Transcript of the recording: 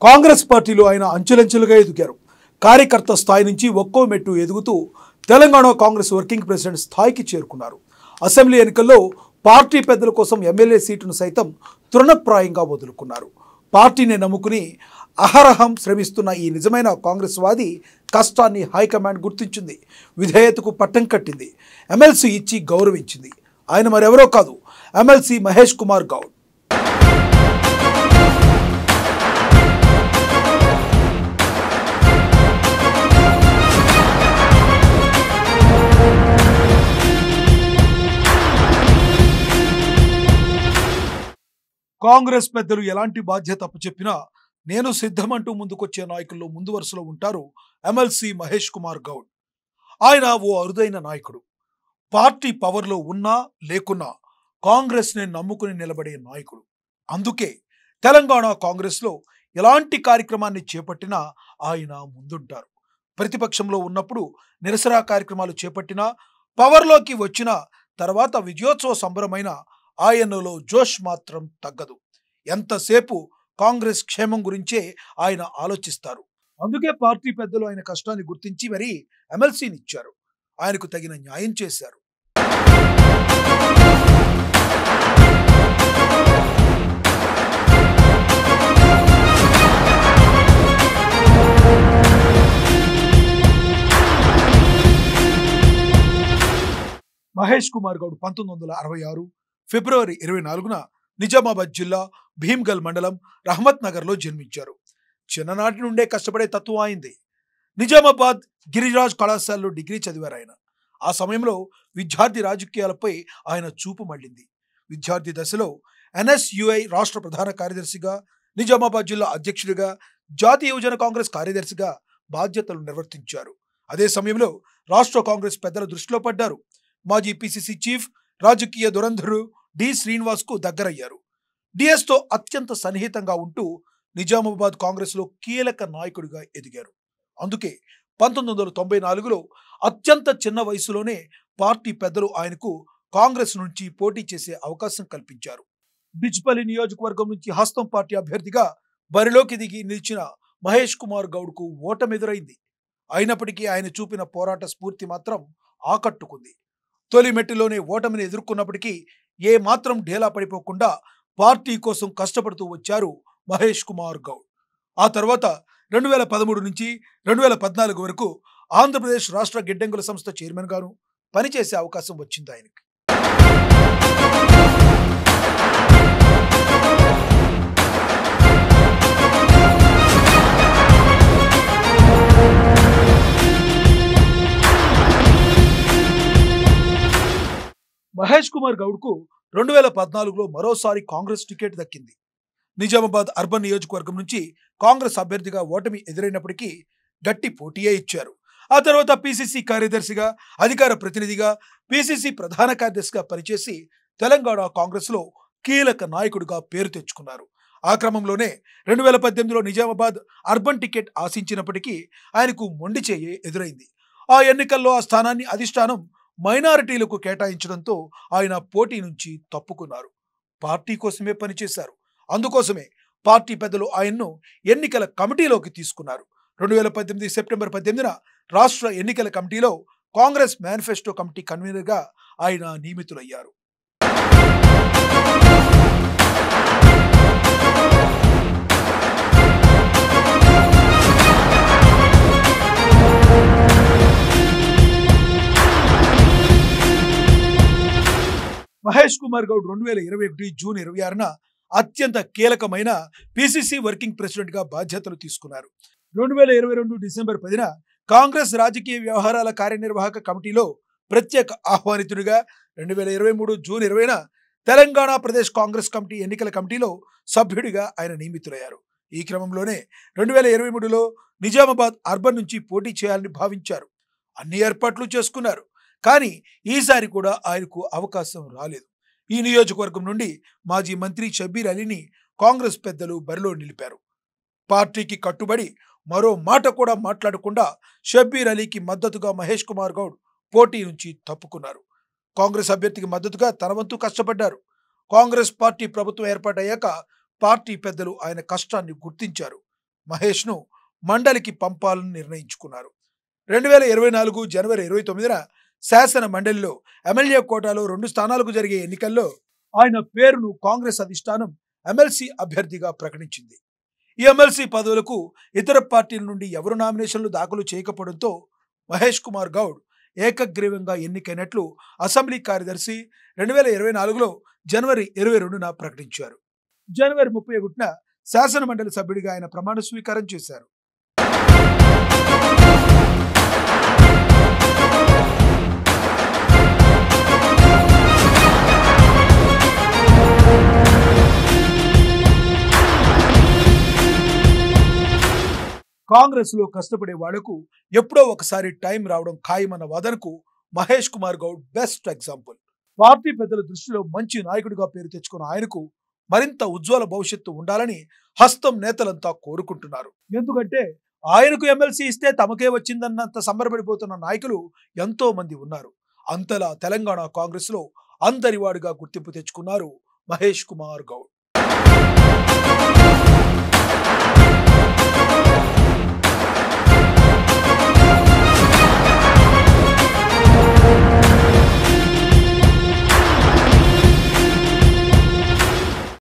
కాంగ్రెస్ పార్టీలో ఆయన అంచెలంచెలుగా ఎదిగారు. కార్యకర్త స్థాయి నుంచి ఒక్కో మెట్టు ఎదుగుతూ తెలంగాణ కాంగ్రెస్ వర్కింగ్ ప్రెసిడెంట్ స్థాయికి చేరుకున్నారు. అసెంబ్లీ ఎన్నికల్లో పార్టీ పెద్దల కోసం ఎమ్మెల్యే సీటును సైతం తృణప్రాయంగా వదులుకున్నారు. పార్టీని నమ్ముకుని అహరహం శ్రమిస్తున్న ఈ నిజమైన కాంగ్రెస్ వాది కష్టాన్ని హైకమాండ్ గుర్తించింది, విధేయతకు పట్టం కట్టింది, ఎమ్మెల్సీ ఇచ్చి గౌరవించింది. ఆయన మరెవరో కాదు, ఎమ్మెల్సీ మహేష్ కుమార్ గౌడ్. కాంగ్రెస్ పెద్దలు ఎలాంటి బాధ్యత అప్పచెప్పినా నేను సిద్ధమంటూ ముందుకొచ్చే నాయకుల్లో ముందు వరుసలో ఉంటారు ఎమ్మెల్సీ మహేష్ కుమార్ గౌడ్. ఆయన ఓ అరుదైన నాయకుడు. పార్టీ పవర్లో ఉన్నా లేకున్నా కాంగ్రెస్ని నమ్ముకుని నిలబడే నాయకుడు. అందుకే తెలంగాణ కాంగ్రెస్లో ఎలాంటి కార్యక్రమాన్ని చేపట్టినా ఆయన ముందుంటారు. ప్రతిపక్షంలో ఉన్నప్పుడు నిరసన కార్యక్రమాలు చేపట్టినా, పవర్లోకి వచ్చిన తర్వాత విజయోత్సవ సంబరమైన ఆయనలో జోష్ మాత్రం తగ్గదు. ఎంతసేపు కాంగ్రెస్ క్షేమం గురించే ఆయన ఆలోచిస్తారు. అందుకే పార్టీ పెద్దలు ఆయన కష్టాన్ని గుర్తించి మరీ ఎమ్మెల్సీని ఇచ్చారు. ఆయనకు తగిన న్యాయం చేశారు. మహేష్ కుమార్ గౌడ్ 1966 ఫిబ్రవరి 24న నిజామాబాద్ జిల్లా భీమ్గల్ మండలం రహమత్ నగర్లో జన్మించారు. చిన్ననాటి నుండే కష్టపడే తత్వం అయింది. నిజామాబాద్ గిరిరాజ్ కళాశాలలో డిగ్రీ చదివారు ఆయన. ఆ సమయంలో విద్యార్థి రాజకీయాలపై ఆయన చూపు మళ్ళింది. విద్యార్థి దశలో ఎన్ఎస్యుఐ రాష్ట్ర ప్రధాన కార్యదర్శిగా, నిజామాబాద్ జిల్లా అధ్యక్షుడిగా, జాతీయ యువజన కాంగ్రెస్ కార్యదర్శిగా బాధ్యతలు నిర్వర్తించారు. అదే సమయంలో రాష్ట్ర కాంగ్రెస్ పెద్దల దృష్టిలో పడ్డారు. మాజీ పిసిసి చీఫ్, రాజకీయ దురంధరు డి శ్రీనివాస్కు దగ్గరయ్యారు. డిఎస్తో అత్యంత సన్నిహితంగా ఉంటూ నిజామాబాద్ కాంగ్రెస్లో కీలక నాయకుడిగా ఎదిగారు. అందుకే 1994లో అత్యంత చిన్న వయసులోనే పార్టీ పెద్దలు ఆయనకు కాంగ్రెస్ నుంచి పోటీ చేసే అవకాశం కల్పించారు. బిజ్పల్లి నియోజకవర్గం నుంచి హస్తం పార్టీ అభ్యర్థిగా బరిలోకి దిగి నిలిచిన మహేష్ కుమార్ గౌడ్కు ఓటమెదురైంది. అయినప్పటికీ ఆయన చూపిన పోరాట స్ఫూర్తి మాత్రం ఆకట్టుకుంది. తొలి మెట్టులోనే ఓటమిని ఎదుర్కొన్నప్పటికీ ఏ మాత్రం ఢేలా పడిపోకుండా పార్టీ కోసం కష్టపడుతూ వచ్చారు మహేష్ కుమార్ గౌడ్. ఆ తర్వాత 2013 నుంచి 2014 వరకు ఆంధ్రప్రదేశ్ రాష్ట్ర గిడ్డంగుల సంస్థ చైర్మన్ గాను పనిచేసే అవకాశం వచ్చింది ఆయనకి. మహేష్ కుమార్ గౌడ్కు 2014లో మరోసారి కాంగ్రెస్ టికెట్ దక్కింది. నిజామాబాద్ అర్బన్ నియోజకవర్గం నుంచి కాంగ్రెస్ అభ్యర్థిగా ఓటమి ఎదురైనప్పటికీ గట్టి పోటీయే ఇచ్చారు. ఆ తర్వాత పిసిసి కార్యదర్శిగా, అధికార ప్రతినిధిగా, పిసిసి ప్రధాన కార్యదర్శిగా పనిచేసి తెలంగాణ కాంగ్రెస్లో కీలక నాయకుడిగా పేరు తెచ్చుకున్నారు. ఆ క్రమంలోనే 2018లో నిజామాబాద్ అర్బన్ టికెట్ ఆశించినప్పటికీ ఆయనకు మొండి చేయి ఎదురైంది. ఆ ఎన్నికల్లో ఆ స్థానాన్ని అధిష్టానం మైనారిటీలకు కేటాయించడంతో ఆయన పోటీ నుంచి తప్పుకున్నారు. పార్టీ కోసమే పనిచేశారు. అందుకోసమే పార్టీ పెద్దలు ఆయన్ను ఎన్నికల కమిటీలోకి తీసుకున్నారు. 2018 సెప్టెంబర్ 18న రాష్ట్ర ఎన్నికల కమిటీలో కాంగ్రెస్ మేనిఫెస్టో కమిటీ కన్వీనర్గా ఆయన నియమితులయ్యారు. మహేష్ కుమార్ గౌడ్ 2021 జూన్ 26న అత్యంత కీలకమైన పిసిసి వర్కింగ్ ప్రెసిడెంట్గా బాధ్యతలు తీసుకున్నారు. 2022 డిసెంబర్ 10న కాంగ్రెస్ రాజకీయ వ్యవహారాల కార్యనిర్వాహక కమిటీలో ప్రత్యేక ఆహ్వానితుడిగా, 2023 జూన్ 20న తెలంగాణ ప్రదేశ్ కాంగ్రెస్ కమిటీ ఎన్నికల కమిటీలో సభ్యుడిగా ఆయన నియమితులయ్యారు. ఈ క్రమంలోనే 2023లో నిజామాబాద్ అర్బన్ నుంచి పోటీ చేయాలని భావించారు. అన్ని ఏర్పాట్లు చేసుకున్నారు. కానీ ఈసారి కూడా ఆయనకు అవకాశం రాలేదు. ఈ నియోజకవర్గం నుండి మాజీ మంత్రి షబ్బీర్ అలీని కాంగ్రెస్ పెద్దలు బరిలో నిలిపారు. పార్టీకి కట్టుబడి మరో మాట కూడా మాట్లాడకుండా షబ్బీర్ అలీకి మద్దతుగా మహేష్ కుమార్ గౌడ్ పోటీ నుంచి తప్పుకున్నారు. కాంగ్రెస్ అభ్యర్థికి మద్దతుగా తన వంతు కష్టపడ్డారు. కాంగ్రెస్ పార్టీ ప్రభుత్వం ఏర్పాటయ్యాక పార్టీ పెద్దలు ఆయన కష్టాన్ని గుర్తించారు. మహేష్ను మండలికి పంపాలని నిర్ణయించుకున్నారు. 2024 జనవరి 29న శాసన మండలిలో ఎమ్మెల్యే కోటాలో 2 స్థానాలకు జరిగే ఎన్నికల్లో ఆయన పేరును కాంగ్రెస్ అధిష్టానం ఎమ్మెల్సీ అభ్యర్థిగా ప్రకటించింది. ఈ ఎమ్మెల్సీ పదవులకు ఇతర పార్టీల నుండి ఎవరు నామినేషన్లు దాఖలు చేయకపోవడంతో మహేష్ కుమార్ గౌడ్ ఏకగ్రీవంగా ఎన్నికైనట్లు అసెంబ్లీ కార్యదర్శి 2024లో జనవరి 22న ప్రకటించారు. జనవరి 31న శాసన మండలి సభ్యుడిగా ఆయన ప్రమాణ స్వీకారం చేశారు. కాంగ్రెస్ లో కష్టపడే వాళ్లకు ఎప్పుడో ఒకసారి టైం రావడం ఖాయమన్న వాదనకు Mahesh Kumar Goud best example. Party పెద్దల దృష్టిలో మంచి నాయకుడిగా పేరు తెచ్చుకున్న ఆయనకు మరింత ఉజ్వల భవిష్యత్తు ఉండాలని హస్తం నేతలంతా కోరుకుంటున్నారు. ఎందుకంటే ఆయనకు ఎమ్మెల్సీ ఇస్తే తమకే వచ్చిందన్నంత సంబరపడిపోతున్న నాయకులు ఎంతో మంది ఉన్నారు. అంతలా తెలంగాణ కాంగ్రెస్ లో అందరివాడిగా గుర్తింపు తెచ్చుకున్నారు మహేష్ కుమార్ గౌడ్.